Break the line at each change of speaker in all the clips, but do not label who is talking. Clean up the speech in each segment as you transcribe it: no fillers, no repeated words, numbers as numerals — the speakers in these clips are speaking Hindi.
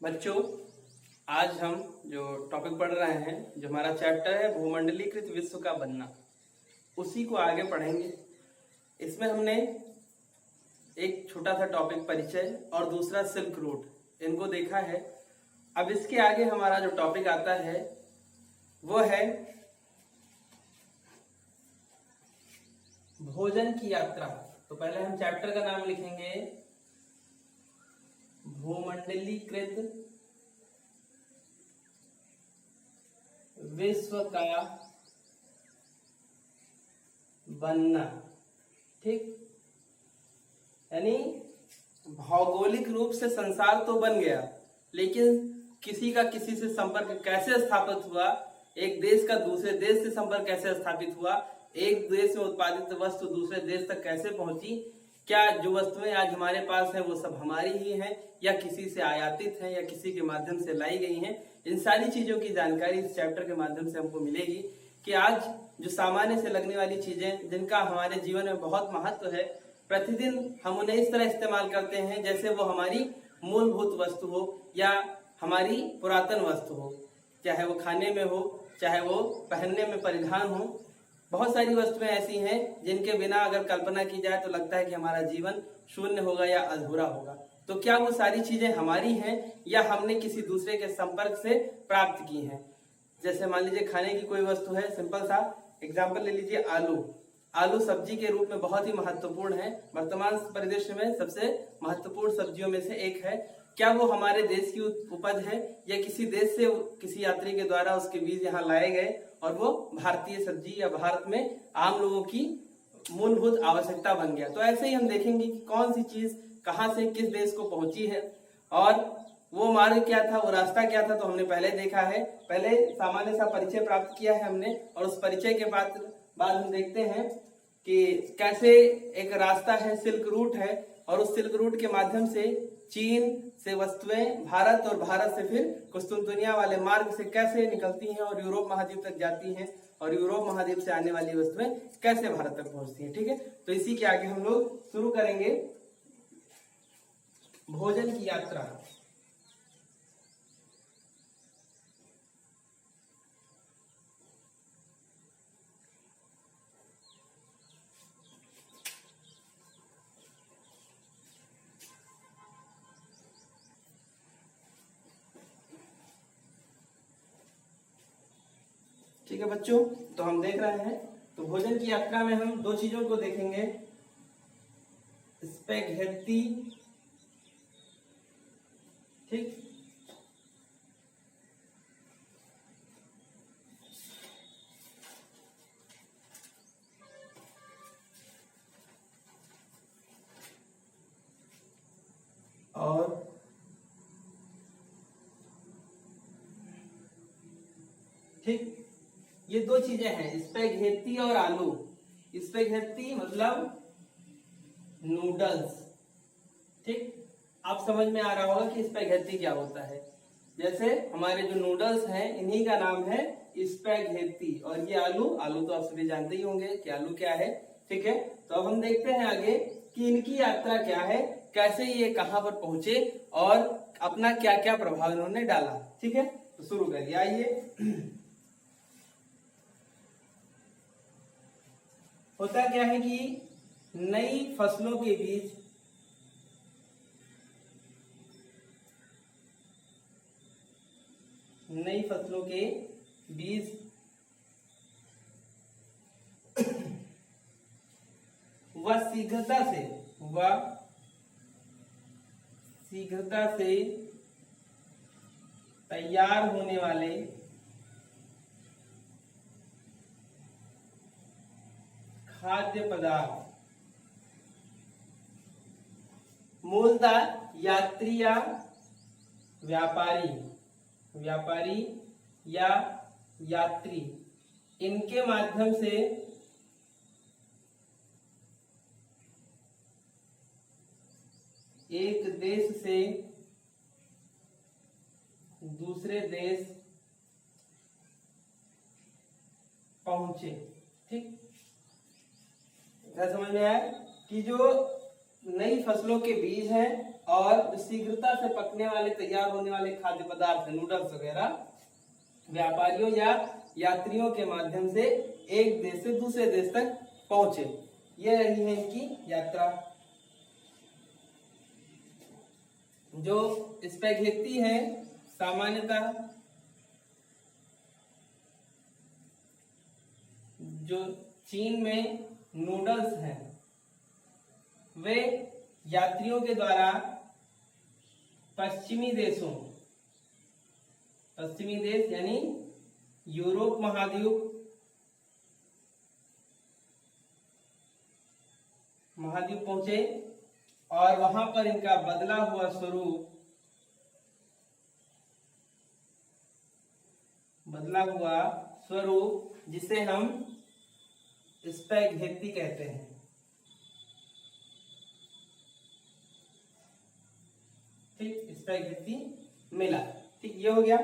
बच्चों, आज हम जो टॉपिक पढ़ रहे हैं, जो हमारा चैप्टर है भूमंडलीकृत विश्व का बनना, उसी को आगे पढ़ेंगे। इसमें हमने एक छोटा सा टॉपिक परिचय और दूसरा सिल्क रूट, इनको देखा है। अब इसके आगे हमारा जो टॉपिक आता है वो है भोजन की यात्रा। तो पहले हम चैप्टर का नाम लिखेंगे भूमंडलीकृत विश्व का बनना। ठीक, यानी भौगोलिक रूप से संसार तो बन गया, लेकिन किसी का किसी से संपर्क कैसे स्थापित हुआ, एक देश का दूसरे देश से संपर्क कैसे स्थापित हुआ, एक देश में उत्पादित वस्तु दूसरे देश तक कैसे पहुंची, क्या जो वस्तुएं आज हमारे पास हैं वो सब हमारी ही हैं या किसी से आयातित हैं या किसी के माध्यम से लाई गई हैं। इन सारी चीजों की जानकारी इस चैप्टर के माध्यम से हमको मिलेगी कि आज जो सामान्य से लगने वाली चीजें जिनका हमारे जीवन में बहुत महत्व है, प्रतिदिन हम उन्हें इस तरह इस्तेमाल करते हैं जैसे वो हमारी मूलभूत वस्तु हो या हमारी पुरातन वस्तु हो, चाहे वो खाने में हो, चाहे वो पहनने में परिधान हो। बहुत सारी वस्तुएं ऐसी हैं जिनके बिना अगर कल्पना की जाए तो लगता है कि हमारा जीवन शून्य होगा या अधूरा होगा। तो क्या वो सारी चीजें हमारी हैं या हमने किसी दूसरे के संपर्क से प्राप्त की हैं? जैसे मान लीजिए खाने की कोई वस्तु है, सिंपल सा एग्जाम्पल ले लीजिए आलू। आलू सब्जी के रूप में बहुत ही महत्वपूर्ण है, वर्तमान परिदृश्य में सबसे महत्वपूर्ण सब्जियों में से एक है। क्या वो हमारे देश की उपज है या किसी देश से किसी यात्री के द्वारा उसके बीज यहाँ लाए गए और वो भारतीय सब्जी या भारत में आम लोगों की मूलभूत आवश्यकता बन गया? तो ऐसे ही हम देखेंगे कि कौन सी चीज कहाँ से किस देश को पहुंची है और वो मार्ग क्या था, वो रास्ता क्या था। तो हमने पहले देखा है, पहले सामान्य सा परिचय प्राप्त किया है हमने, और उस परिचय के बाद हम देखते हैं कि कैसे एक रास्ता है, सिल्क रूट है, और उस सिल्क रूट के माध्यम से चीन से वस्तुएं भारत और भारत से फिर कुस्तुनतुनिया वाले मार्ग से कैसे निकलती हैं और यूरोप महाद्वीप तक जाती हैं, और यूरोप महाद्वीप से आने वाली वस्तुएं कैसे भारत तक पहुंचती हैं। ठीक है, तो इसी के आगे हम लोग शुरू करेंगे भोजन की यात्रा। ठीक है बच्चों, तो हम देख रहे हैं, तो भोजन की यात्रा में हम दो चीजों को देखेंगे, स्पैघेट्टी, ठीक, और ठीक, ये दो चीजें हैं, स्पैघेट्टी और आलू। स्पैघेट्टी मतलब नूडल्स। ठीक, आप समझ में आ रहा होगा कि स्पैघेट्टी क्या होता है। जैसे हमारे जो नूडल्स हैं इन्हीं का नाम है स्पैघेट्टी, और ये आलू, आलू तो आप सभी जानते ही होंगे कि आलू क्या है। ठीक है, तो अब हम देखते हैं आगे कि इनकी यात्रा क्या है, कैसे ये कहां पर पहुंचे और अपना क्या क्या प्रभाव इन्होंने डाला। ठीक है, तो शुरू करिए, आइए। होता क्या है कि नई फसलों के बीज वह शीघ्रता से तैयार होने वाले खाद्य पदार्थ मूलतः यात्री या व्यापारी या यात्री, इनके माध्यम से एक देश से दूसरे देश पहुंचे। ठीक, क्या समझ में आया कि जो नई फसलों के बीज हैं और जो शीघ्रता से पकने वाले तैयार होने वाले खाद्य पदार्थ हैं, नूडल्स वगैरह, व्यापारियों या यात्रियों के माध्यम से एक देश से दूसरे देश तक पहुंचे। ये रही है इनकी यात्रा। जो स्पैघेटी है सामान्यतः जो चीन में नूडल्स हैं वे यात्रियों के द्वारा पश्चिमी देश यानी यूरोप महाद्वीप पहुंचे और वहां पर इनका बदला हुआ स्वरूप जिसे हम स्पैघेटी कहते हैं। ठीक, स्पैघेटी मिला। ठीक, ये हो गया।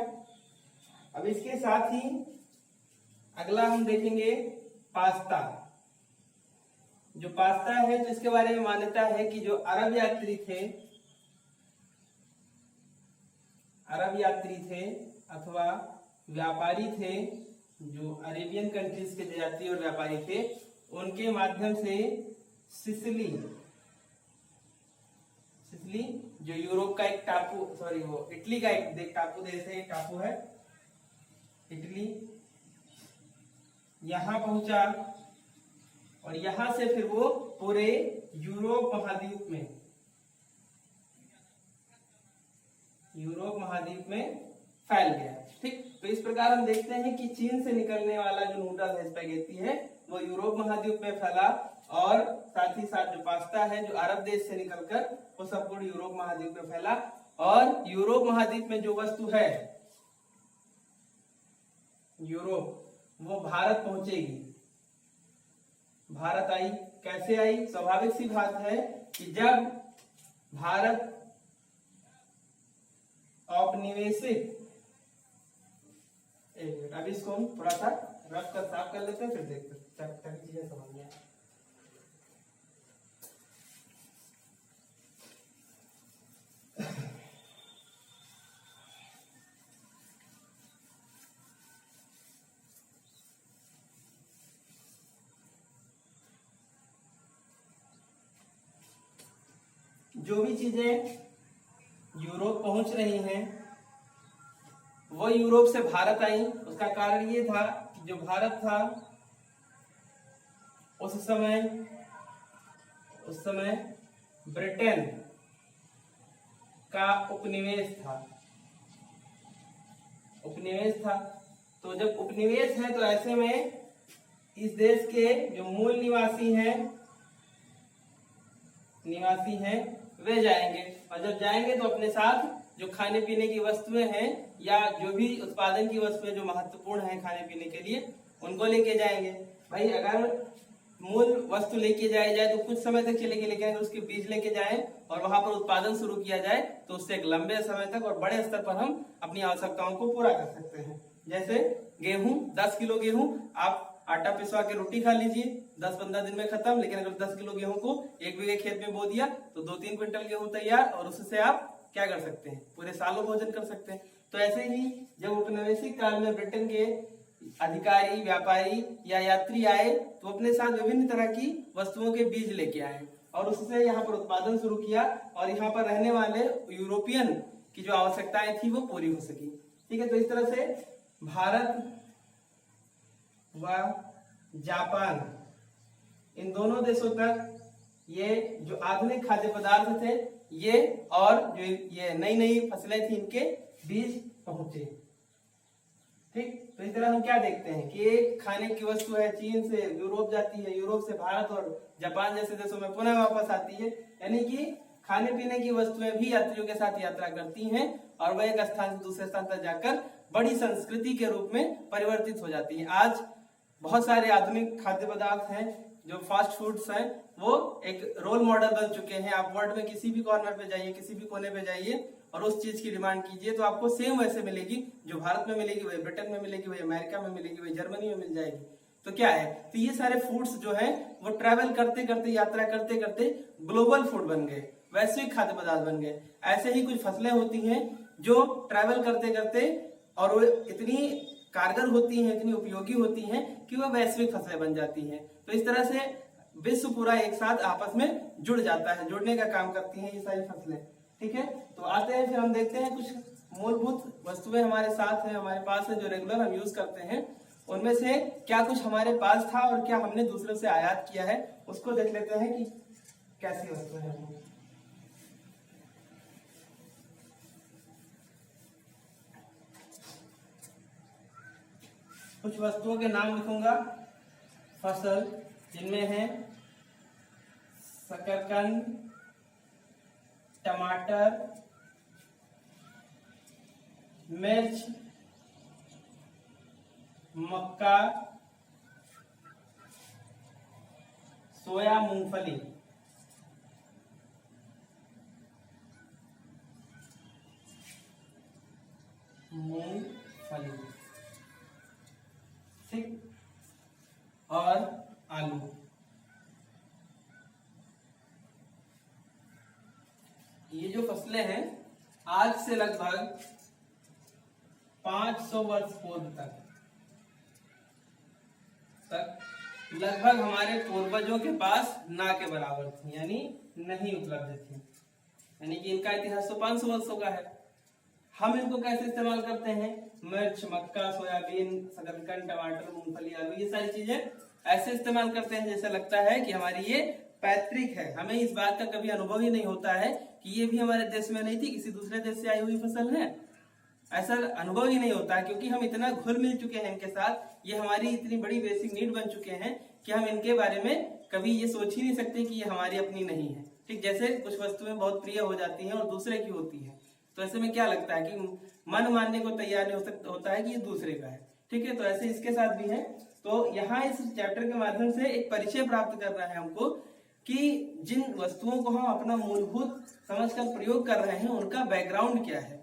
अब इसके साथ ही अगला हम देखेंगे पास्ता। जो पास्ता है तो इसके बारे में मान्यता है कि जो अरब यात्री थे अथवा व्यापारी थे, जो अरेबियन कंट्रीज के यात्री और व्यापारी थे, उनके माध्यम से सिसिली जो यूरोप का एक टापू, वो इटली का एक टापू देश है, टापू है इटली, यहां पहुंचा और यहां से फिर वो पूरे यूरोप महाद्वीप में फैल गया। ठीक, तो इस प्रकार हम देखते हैं कि चीन से निकलने वाला जो नूडल है, स्पैघेटी है, वो यूरोप महाद्वीप में फैला और साथ ही साथ जो पास्ता है जो अरब देश से निकलकर वो सब पूर्ण यूरोप महाद्वीप में फैला और यूरोप महाद्वीप में जो वस्तु है वो भारत पहुंचेगी। भारत आई, कैसे आई? स्वाभाविक सी बात है कि जब भारत औपनिवेशिक, एक मिनट, अभी इसको हम थोड़ा सा रफ कर साफ कर लेते हैं, फिर देखते हैं ताकि चीजें समझ में आए। जो भी चीजें यूरोप पहुंच रही हैं वो यूरोप से भारत आई। उसका कारण ये था कि जो भारत था उस समय ब्रिटेन का उपनिवेश था। तो जब उपनिवेश है तो ऐसे में इस देश के जो मूल निवासी हैं वे जाएंगे और जब जाएंगे तो अपने साथ जो खाने पीने की वस्तुएं हैं या जो भी उत्पादन की वस्तुएं जो महत्वपूर्ण हैं खाने पीने के लिए उनको लेके जाएंगे। भाई अगर मूल वस्तु लेके जाए तो कुछ समय तक चलेगी, लेकिन अगर उसके बीज लेके जाए और वहां पर उत्पादन शुरू किया जाए तो उससे एक लंबे समय तक और बड़े स्तर पर हम अपनी आवश्यकताओं को पूरा कर सकते हैं। जैसे गेहूं, 10 किलो गेहूं आप आटा पिसवा के रोटी खा लीजिए, 10-15 दिन में खत्म। लेकिन अगर 10 किलो गेहूं को 1 बीघे खेत में बो दिया तो 2-3 क्विंटल गेहूं तैयार और उससे आप क्या कर सकते हैं? पूरे सालों भोजन कर सकते हैं। तो ऐसे ही जब उपनिवेशिक काल में ब्रिटेन के अधिकारी, व्यापारी या यात्री आए तो अपने साथ विभिन्न तरह की वस्तुओं के बीज लेके आए और उससे यहाँ पर उत्पादन शुरू किया और यहाँ पर रहने वाले यूरोपियन की जो आवश्यकताएं थी वो पूरी हो सकी। ठीक है, तो इस तरह से भारत व जापान इन दोनों देशों तक ये जो आधुनिक खाद्य पदार्थ थे ये और जो ये नई नई फसलें थी इनके बीज पहुंचे। ठीक, तो इस तरह हम क्या देखते हैं कि एक खाने की वस्तु है, चीन से यूरोप जाती है, यूरोप से भारत और जापान जैसे देशों में पुनः वापस आती है। यानी कि खाने पीने की वस्तुएं भी यात्रियों के साथ यात्रा करती हैं और वह एक स्थान से दूसरे स्थान तक जाकर बड़ी संस्कृति के रूप में परिवर्तित हो जाती है। आज बहुत सारे आधुनिक खाद्य पदार्थ हैं जो फास्ट फूड्स हैं, वो एक रोल मॉडल बन चुके हैं। आप वर्ल्ड में किसी भी कॉर्नर पे जाइए, किसी भी कोने पे जाइए और उस चीज की डिमांड कीजिए तो आपको सेम वैसे मिलेगी। जो भारत में मिलेगी वही ब्रिटेन में मिलेगी, वही अमेरिका में मिलेगी, वही जर्मनी में मिल जाएगी। तो क्या है, तो ये सारे फूड्स जो है वो ट्रैवल करते करते, यात्रा करते करते ग्लोबल फूड बन गए, वैश्विक खाद्य पदार्थ बन गए। ऐसे ही कुछ फसलें होती हैं जो ट्रैवल करते करते और वो इतनी कारगर होती हैं, इतनी उपयोगी होती हैं कि वह वैश्विक फसलें बन जाती हैं। तो इस तरह से विश्व पूरा एक साथ आपस में जुड़ जाता है, जुड़ने का काम करती हैं ये सारी फसलें। ठीक है, तो आते हैं फिर हम देखते हैं कुछ मूलभूत वस्तुएं हमारे साथ है, हमारे पास है, जो रेगुलर हम यूज करते हैं। उनमें से क्या कुछ हमारे पास था और क्या हमने दूसरों से आयात किया है, उसको देख लेते हैं कि कैसी वस्तुएं हैं वो। कुछ वस्तुओं के नाम लिखूंगा। फसल, जिनमें है शकरकंद, टमाटर, मिर्च, मक्का, सोया, मूंगफली। मूंगफली, ठीक, और आलू। ये जो फसलें हैं आज से लगभग 500 वर्ष पूर्व तक लगभग हमारे पूर्वजों के पास ना के बराबर थी, यानी नहीं उपलब्ध थी। यानी कि इनका इतिहास तो 500 वर्षों का है। हम इनको कैसे इस्तेमाल करते हैं? मिर्च, मक्का, सोयाबीन, शकरकंद, टमाटर, मूंगफली, आलू, ये सारी चीजें ऐसे इस्तेमाल करते हैं जैसे लगता है कि हमारी ये पैतृक है। हमें इस बात का कभी अनुभव ही नहीं होता है कि ये भी हमारे देश में नहीं थी, किसी दूसरे देश से आई हुई फसल है। ऐसा अनुभव ही नहीं होता है, क्योंकि हम इतना घुल मिल चुके हैं इनके साथ, ये हमारी इतनी बड़ी बेसिक नीड बन चुके हैं कि हम इनके बारे में कभी ये सोच ही नहीं सकते कि ये हमारी अपनी नहीं है। ठीक, जैसे कुछ वस्तुएं बहुत प्रिय हो जाती हैं और दूसरे की होती है, तो ऐसे में क्या लगता है कि मन मानने को तैयार नहीं हो सकता होता है कि ये दूसरे का है। ठीक है, तो ऐसे इसके साथ भी है। तो यहाँ इस चैप्टर के माध्यम से एक परिचय प्राप्त करना है हमको कि जिन वस्तुओं को हम अपना मूलभूत समझकर प्रयोग कर रहे हैं उनका बैकग्राउंड क्या है,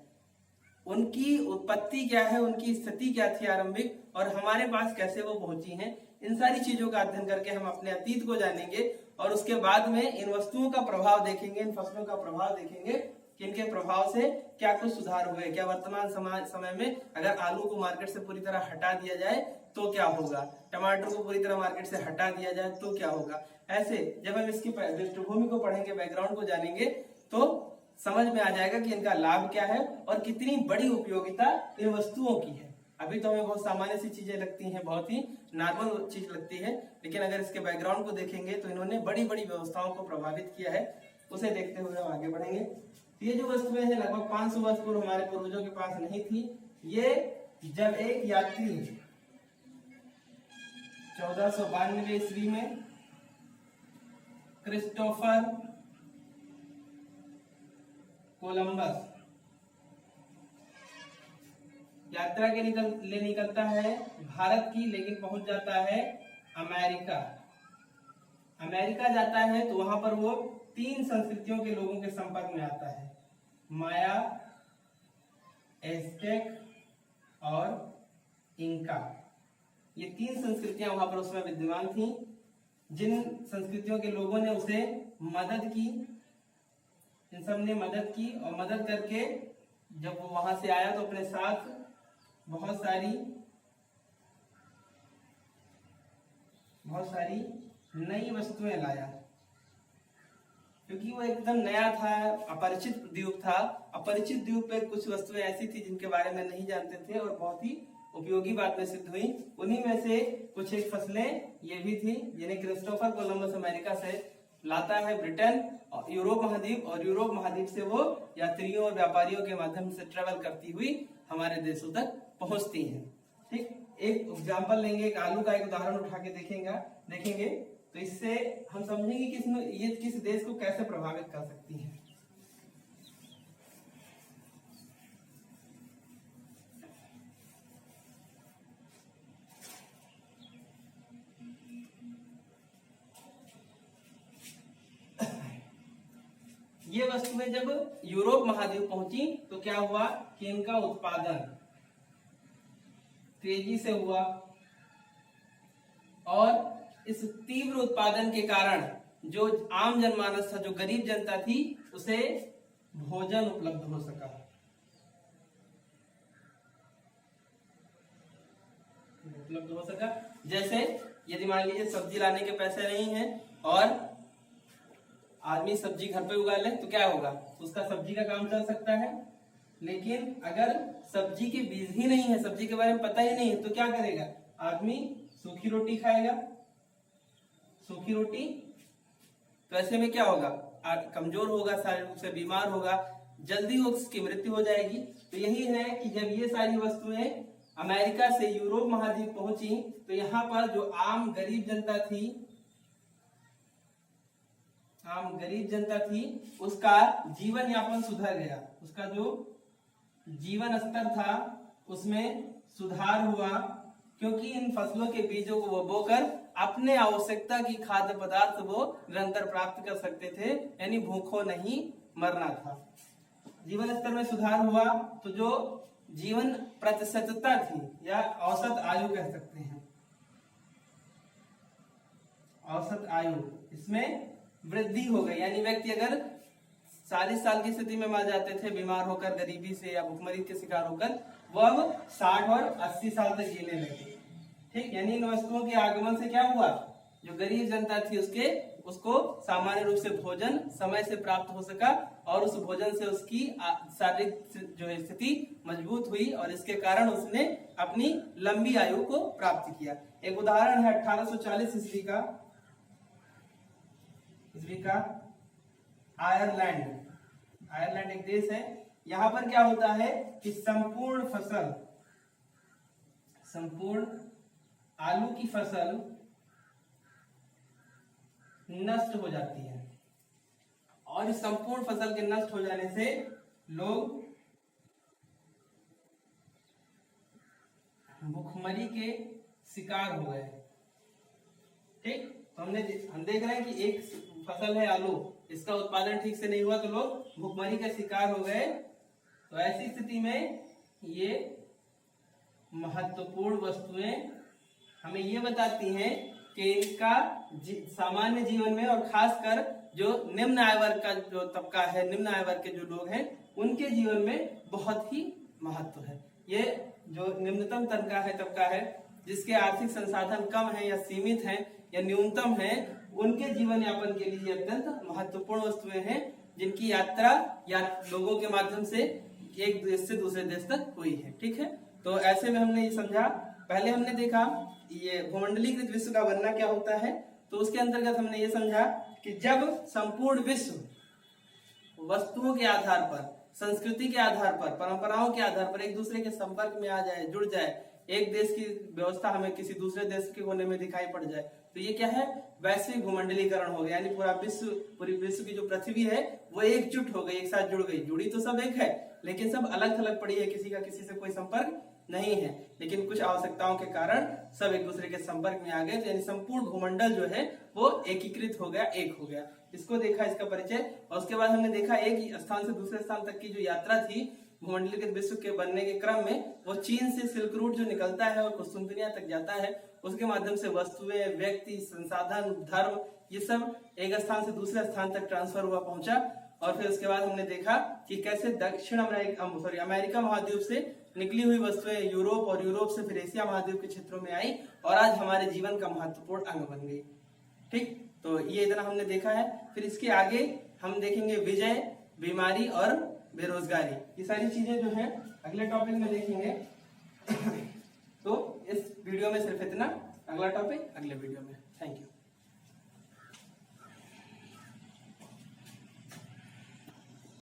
उनकी उत्पत्ति क्या है, उनकी स्थिति क्या थी आरंभिक, और हमारे पास कैसे वो पहुंची हैं। इन सारी चीजों का अध्ययन करके हम अपने अतीत को जानेंगे और उसके बाद में इन वस्तुओं का प्रभाव देखेंगे, इन फसलों का प्रभाव देखेंगे कि इनके प्रभाव से क्या कुछ सुधार हुए, क्या वर्तमान समय में अगर आलू को मार्केट से पूरी तरह हटा दिया जाए तो क्या होगा, टमाटर को पूरी तरह मार्केट से हटा दिया जाए तो क्या होगा। ऐसे जब हम इसकी पृष्ठभूमि को पढ़ेंगे, बैकग्राउंड को जानेंगे, तो समझ में आ जाएगा कि इनका लाभ क्या है और कितनी बड़ी उपयोगिता इन वस्तुओं की है। अभी तो हमें बहुत सामान्य सी चीजें लगती हैं, बहुत ही नॉर्मल चीज लगती है, लेकिन अगर इसके बैकग्राउंड को देखेंगे तो इन्होंने बड़ी बड़ी व्यवस्थाओं को प्रभावित किया है। उसे देखते हुए हम आगे बढ़ेंगे। ये जो वस्तुएं हैं लगभग 500 वर्ष पूर्व हमारे पूर्वजों के पास नहीं थी। ये जब एक यात्री 1492 ईस्वी में क्रिस्टोफर कोलंबस यात्रा के लिए निकलता है भारत की, लेकिन पहुंच जाता है अमेरिका। अमेरिका जाता है तो वहां पर वो 3 संस्कृतियों के लोगों के संपर्क में आता है, माया, एज़्टेक और इंका। ये 3 संस्कृतियां वहां पर उसमें विद्यमान थी। जिन संस्कृतियों के लोगों ने उसे मदद की, इन सब ने मदद की, और मदद करके जब वो वहां से आया तो अपने साथ बहुत सारी नई वस्तुएं लाया, क्योंकि वो एकदम नया था, अपरिचित द्वीप था। अपरिचित द्वीप पे कुछ वस्तुएं ऐसी थी जिनके बारे में नहीं जानते थे और बहुत ही उपयोगी बाद में सिद्ध हुई। उन्हीं में से कुछ एक फसलें ये भी थी जिन्हें क्रिस्टोफर कोलंबस अमेरिका से लाता है ब्रिटेन और यूरोप महाद्वीप, और यूरोप महाद्वीप से वो यात्रियों और व्यापारियों के माध्यम से ट्रेवल करती हुई हमारे देशों तक पहुंचती हैं। ठीक, एक एग्जाम्पल लेंगे, एक आलू का एक उदाहरण उठा के देखेंगे तो इससे हम समझेंगे कि ये किस देश को कैसे प्रभावित कर सकती है। ये वस्तुएं जब यूरोप महाद्वीप पहुंची तो क्या हुआ कि इनका उत्पादन तेजी से हुआ, और इस तीव्र उत्पादन के कारण जो आम जनमानस था, जो गरीब जनता थी, उसे भोजन उपलब्ध हो सका। जैसे यदि मान लीजिए सब्जी लाने के पैसे नहीं हैं और आदमी सब्जी घर पे उगा ले तो क्या होगा, उसका सब्जी का काम चल सकता है। लेकिन अगर सब्जी के बीज ही नहीं है, सब्जी के बारे में पता ही नहीं है, तो क्या करेगा आदमी? सूखी रोटी खाएगा। सूखी रोटी तो ऐसे में क्या होगा, कमजोर होगा, शारीरिक रूप से बीमार होगा, जल्दी उसकी मृत्यु हो जाएगी। तो यही है कि जब ये सारी वस्तुएं अमेरिका से यूरोप महाद्वीप पहुंची तो यहाँ पर जो आम गरीब जनता थी उसका जीवन यापन सुधर गया, उसका जो जीवन स्तर था उसमें सुधार हुआ, क्योंकि इन फसलों के बीजों को वो बोकर अपने आवश्यकता की खाद्य पदार्थ वो निरंतर प्राप्त कर सकते थे, यानी भूखों नहीं मरना था। जीवन स्तर में सुधार हुआ तो जो जीवन प्रतिशतता थी या औसत आयु कह सकते हैं, औसत आयु, इसमें वृद्धि हो गई। यानी व्यक्ति अगर 40 साल की स्थिति में मर जाते थे बीमार होकर, गरीबी से या भूखमरी के शिकार होकर, वो अब 60 और 80 साल तक जीने लगे। ठीक, यानी इन वस्तुओं के आगमन से क्या हुआ, जो गरीब जनता थी उसको सामान्य रूप से भोजन समय से प्राप्त हो सका और उस भोजन से उसकी शारीरिक जो स्थिति मजबूत हुई और इसके कारण उसने अपनी लंबी आयु को प्राप्त किया। एक उदाहरण है 1840 ईस्वी का आयरलैंड एक देश है। यहाँ पर क्या होता है कि संपूर्ण आलू की फसल नष्ट हो जाती है और इस संपूर्ण फसल के नष्ट हो जाने से लोग भूखमरी के शिकार हो गए। ठीक, तो हम देख रहे हैं कि एक फसल है आलू, इसका उत्पादन ठीक से नहीं हुआ तो लोग भूखमरी का शिकार हो गए। तो ऐसी स्थिति में ये महत्वपूर्ण वस्तुएं हमें ये बताती हैं कि इनका सामान्य जीवन में और खासकर जो निम्न आय वर्ग का जो तबका है, निम्न आय वर्ग के जो लोग हैं, उनके जीवन में बहुत ही महत्व है। ये जो निम्नतम तबका है जिसके आर्थिक संसाधन कम है या सीमित हैं या न्यूनतम है, उनके जीवन यापन के लिए अत्यंत महत्वपूर्ण वस्तुएं हैं, जिनकी यात्रा या लोगों के माध्यम से एक देश से दूसरे देश तक हुई है। ठीक है, तो ऐसे में हमने ये समझा। पहले हमने देखा ये भूमंडलीकृत विश्व का बनना क्या होता है, तो उसके अंतर्गत हमने ये समझा कि जब संपूर्ण विश्व वस्तुओं के आधार पर, संस्कृति के आधार पर, परंपराओं के आधार पर एक दूसरे के संपर्क में आ जाए, जुड़ जाए, एक देश की व्यवस्था हमें किसी दूसरे देश के कोने में दिखाई पड़ जाए, तो ये क्या है, वैश्विक भूमंडलीकरण हो गया। यानी पूरी विश्व की जो पृथ्वी है वो एकजुट हो गई, एक साथ जुड़ गई। जुड़ी तो सब एक है लेकिन सब अलग थलग पड़ी है, किसी का किसी से कोई संपर्क नहीं है, लेकिन कुछ आवश्यकताओं के कारण सब एक दूसरे के संपर्क में आ गए। तो यानी संपूर्ण भूमंडल जो है वो एकीकृत हो गया, एक हो गया। इसको देखा, इसका परिचय। और उसके बाद हमने देखा एक स्थान से दूसरे स्थान तक की जो यात्रा थी भूमंडलीकृत विश्व के बनने के क्रम में, वो चीन से सिल्क रूट जो निकलता है और कुस्तुनतुनिया तक जाता है, उसके माध्यम से वस्तुएं, व्यक्ति, संसाधन, धर्म, ये सब एक स्थान से दूसरे स्थान तक ट्रांसफर हुआ, पहुंचा। और फिर उसके बाद हमने देखा कि कैसे अमेरिका महाद्वीप से निकली हुई वस्तुएं यूरोप और यूरोप से फिर एशिया महाद्वीप के क्षेत्रों में आई और आज हमारे जीवन का महत्वपूर्ण अंग बन गई। ठीक, तो ये इतना हमने देखा है। फिर इसके आगे हम देखेंगे विजय, बीमारी और बेरोजगारी। ये सारी चीजें जो है अगले टॉपिक में देखेंगे। तो इस वीडियो में सिर्फ इतना, अगला टॉपिक अगले वीडियो में। Thank you.